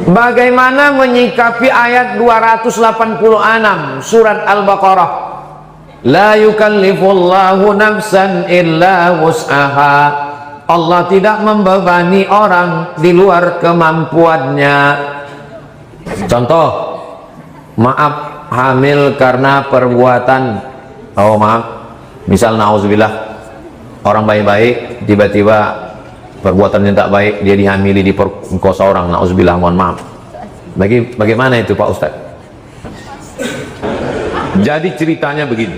Bagaimana menyikapi ayat 286 surat Al-Baqarah? La yukallifullahu nafsan illa wus'aha. Allah tidak membebani orang di luar kemampuannya. Contoh, maaf, hamil karena perbuatan, oh maaf, misal na'udzubillah, orang baik-baik tiba-tiba perbuatan yang tak baik, dia dihamili, diperkosa orang, na'udzubillah, mohon maaf. Bagaimana itu Pak Ustaz? Jadi ceritanya begini,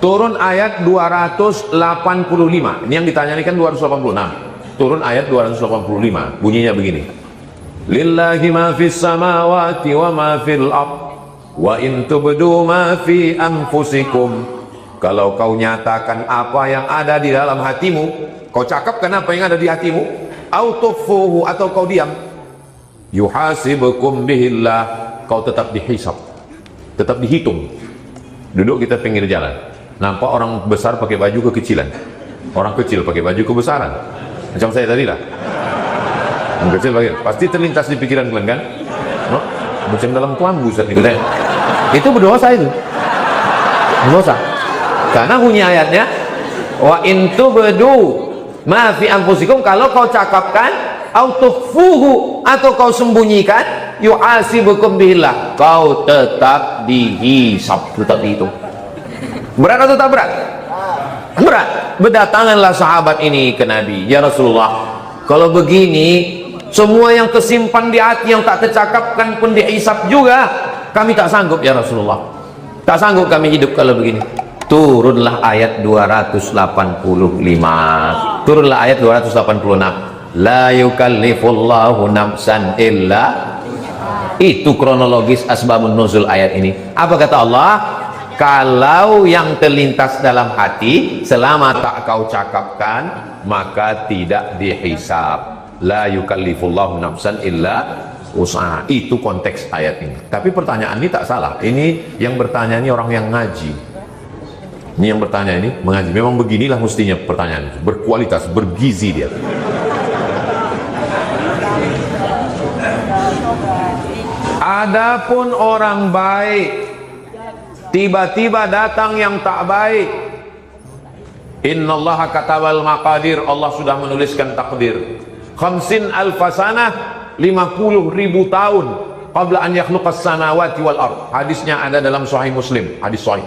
turun ayat 285, ini yang ditanya ini kan 286, turun ayat 285, bunyinya begini, lillahi ma fis samawati wa ma fil ard wa in tubdu ma fi anfusikum. Kalau kau nyatakan apa yang ada di dalam hatimu, kau cakapkan apa yang ada di hatimu, autufuhu, atau kau diam, yuhasibukum bihillah, kau tetap dihisab, tetap dihitung. Duduk kita pinggir jalan, nampak orang besar pakai baju kekecilan, orang kecil pakai baju kebesaran, macam saya tadi lah, orang kecil pakai, pasti terlintas di pikiran kalian kan, no? Macam dalam kelambu itu berdosa, itu berdosa. Karena bunyi ayatnya, wa in tubdu ma fi anfusikum, kalau kau cakapkan, autukhfuhu, atau kau sembunyikan, yu'asibukum billah, kau tetap dihisab, tetap dihitung. Berat atau tak berat? Berat. Berdatanganlah sahabat ini ke Nabi, ya Rasulullah, kalau begini semua yang tersimpan di hati yang tak tercakapkan pun dihisab juga, kami tak sanggup ya Rasulullah, tak sanggup kami hidup kalau begini. Turunlah ayat 285, turunlah ayat 286, la yukallifullahu nafsan illa. Itu kronologis asbabun nuzul ayat ini. Apa kata Allah? Kalau yang terlintas dalam hati selama tak kau cakapkan, maka tidak dihisab. La yukallifullahu nafsan illa usaha. Itu konteks ayat ini. Tapi pertanyaan ini tak salah. Ini yang bertanya ini orang yang ngaji. Ini yang bertanya ini mengaji. Memang beginilah mestinya pertanyaan itu, berkualitas, bergizi dia. Adapun orang baik tiba-tiba datang yang tak baik, innallaha katabal maqadir, Allah sudah menuliskan takdir. Khamsin alfasanah, 50.000 tahun qabla an yakhluqas samawati wal ard. Hadisnya ada dalam Sahih Muslim, hadis sahih.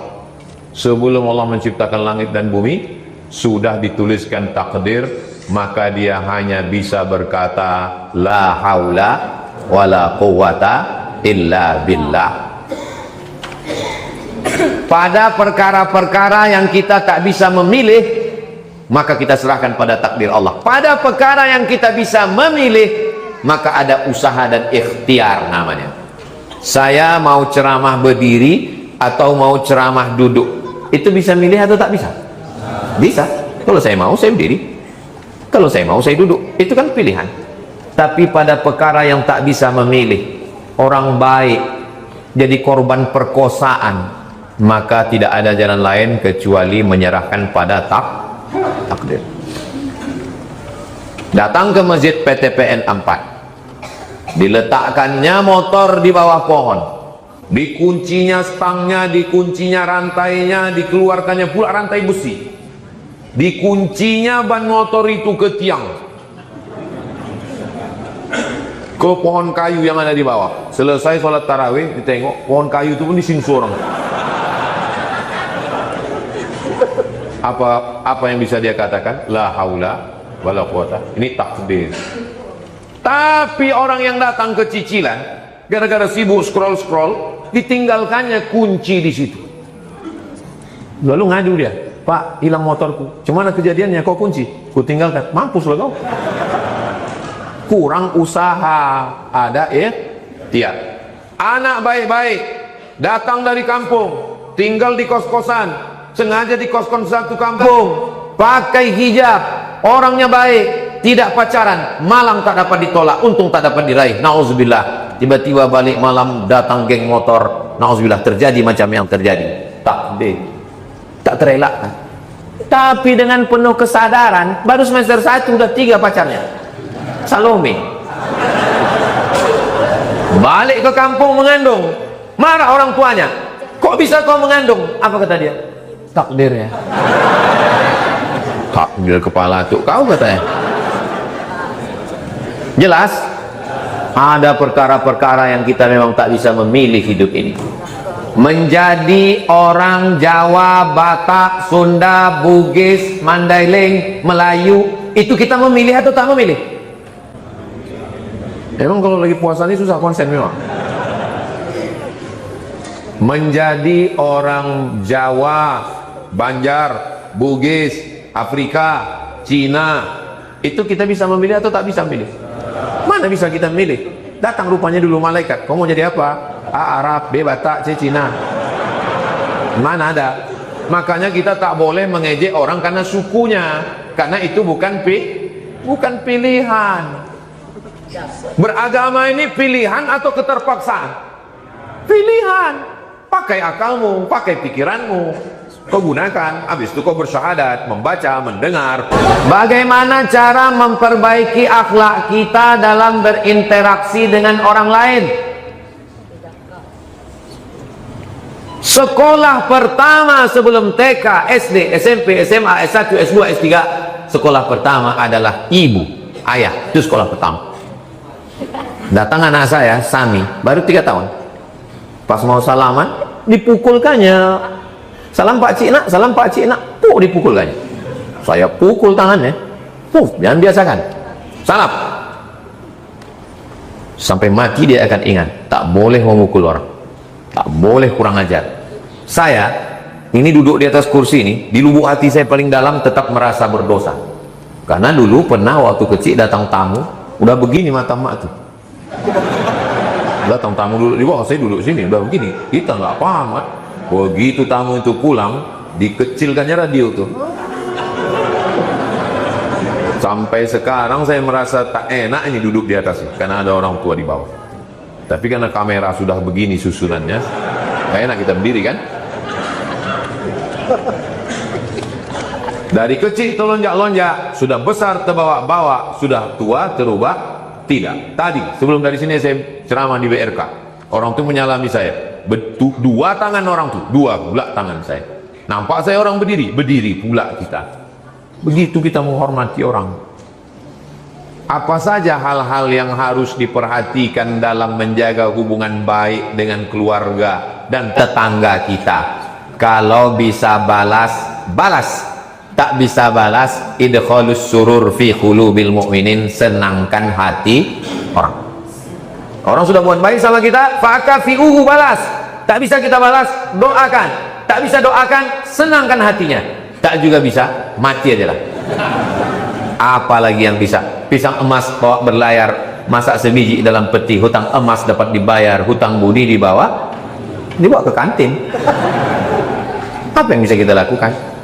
Sebelum Allah menciptakan langit dan bumi, sudah dituliskan takdir, maka dia hanya bisa berkata la haula wala quwata illa billah. Pada perkara-perkara yang kita tak bisa memilih, maka kita serahkan pada takdir Allah. Pada perkara yang kita bisa memilih, maka ada usaha dan ikhtiar namanya. Saya mau ceramah berdiri atau mau ceramah duduk, itu bisa milih atau tak bisa? Bisa. Kalau saya mau, saya berdiri. Kalau saya mau, saya duduk. Itu kan pilihan. Tapi pada perkara yang tak bisa memilih, orang baik jadi korban perkosaan, maka tidak ada jalan lain kecuali menyerahkan pada takdir. Datang ke masjid PTPN 4, diletakkannya motor di bawah pohon, dikuncinya stangnya, dikuncinya rantainya, dikeluarkannya pula rantai besi, dikuncinya ban motor itu ke tiang, ke pohon kayu yang ada di bawah. Selesai sholat tarawih, ditengok pohon kayu itu pun disinsu orang. Apa yang bisa dia katakan? La haula wala quwata. Ini takdir. Tapi orang yang datang ke cicilan, gara-gara sibuk scroll, ditinggalkannya kunci di situ. Lalu ngadu dia, Pak, hilang motorku. Cuman kejadiannya kau kunci, ku tinggalkan. Mampus lah kau. Kurang usaha, ada ikhtiar. Anak baik-baik datang dari kampung, tinggal di kos-kosan, sengaja di kos-kosan satu kampung, pakai hijab, orangnya baik, tidak pacaran, malam tak dapat ditolak, untung tak dapat diraih. Nauzubillah. Tiba-tiba balik malam datang geng motor, nauzubillah, terjadi macam yang terjadi. Takdir, tak terelakkan. Tapi dengan penuh kesadaran, baru semester 1 udah 3 pacarnya. Salome, Balik ke kampung mengandung, marah orang tuanya, kok bisa kau mengandung? Apa kata dia? Takdir ya. Takdir kepala tuh kau katanya. Jelas ada perkara-perkara yang kita memang tak bisa memilih hidup ini. Menjadi orang Jawa, Batak, Sunda, Bugis, Mandailing, Melayu, itu kita memilih atau tak memilih? Emang kalau lagi puasa ini susah konsen memang. Menjadi orang Jawa, Banjar, Bugis, Afrika, Cina, itu kita bisa memilih atau tak bisa memilih? Mana bisa kita memilih? Datang rupanya dulu malaikat, kau mau jadi apa? A Arab, B Batak, C Cina. Mana ada? Makanya kita tak boleh mengejek orang karena sukunya, karena itu bukan pilihan. Beragama ini pilihan atau keterpaksaan? Pilihan. Pakai akalmu, pakai pikiranmu, kau gunakan. Habis itu kau bersyahadat, membaca, mendengar. Bagaimana cara memperbaiki akhlak kita dalam berinteraksi dengan orang lain? Sekolah pertama sebelum TK, SD, SMP, SMA, S1, S2, S3, sekolah pertama adalah ibu, ayah. Itu sekolah pertama. Datang anak saya, Sami, baru 3 tahun. Pas mau salaman, dipukulkannya. Salam Pak Cik Nak, salam Pak Cik Nak. Dipukulkannya. Saya pukul tangannya. Jangan biasakan. Salam. Sampai mati dia akan ingat. Tak boleh memukul orang. Tak boleh kurang ajar. Saya, ini duduk di atas kursi ini, di lubuk hati saya paling dalam tetap merasa berdosa. Karena dulu pernah waktu kecil datang tamu, udah begini mata mak tuh. Datang tamu duduk di bawah, saya duduk sini, udah begini. Kita nggak paham kan. Begitu tamu itu pulang, dikecilkannya radio tuh. Sampai sekarang saya merasa tak enak ini duduk di atas, karena ada orang tua di bawah. Tapi karena kamera sudah begini susunannya, gak enak kita berdiri kan. Dari kecil terlonjak-lonjak, sudah besar terbawa-bawa, sudah tua terubah tidak. Tadi sebelum dari sini saya ceramah di BRK, orang tuh menyalami saya, dua tangan orang tuh, dua pula tangan saya. Nampak saya orang berdiri, berdiri pula kita. Begitu kita menghormati orang. Apa saja hal-hal yang harus diperhatikan dalam menjaga hubungan baik dengan keluarga dan tetangga kita? Kalau bisa balas, balas. Tak bisa balas, idkhalus surur fi qulubil mu'minin, senangkan hati orang. Orang sudah buat baik sama kita, fa'akafi'uhu, balas. Tak bisa kita balas, doakan. Tak bisa doakan, senangkan hatinya. Tak juga bisa, mati aja lah. Apalagi yang bisa? Pisang emas bawa berlayar, masak sebiji dalam peti, hutang emas dapat dibayar, hutang budi dibawa ke kantin. Apa yang bisa kita lakukan?